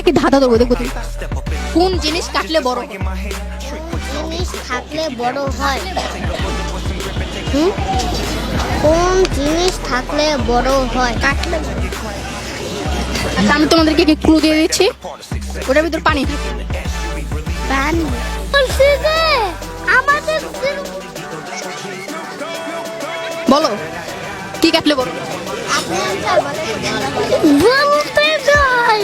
কি ধাঁধা ধরবো, দেখবো তুমি। কোন জিনিস কাটলে বড় হয়? জিনিস থাকলে বড় হয়? হুম, কোন জিনিস থাকলে বড় হয়? কাটলে বড় হয়। আচ্ছা, আমি তোমাদেরকে ক্লু দিয়ে দিচ্ছি, ওটার ভিতর পানি থাকে। পানি। বলছি যে আমাদের বলো, কি কাটলে বড়? আপনি বলতে চাই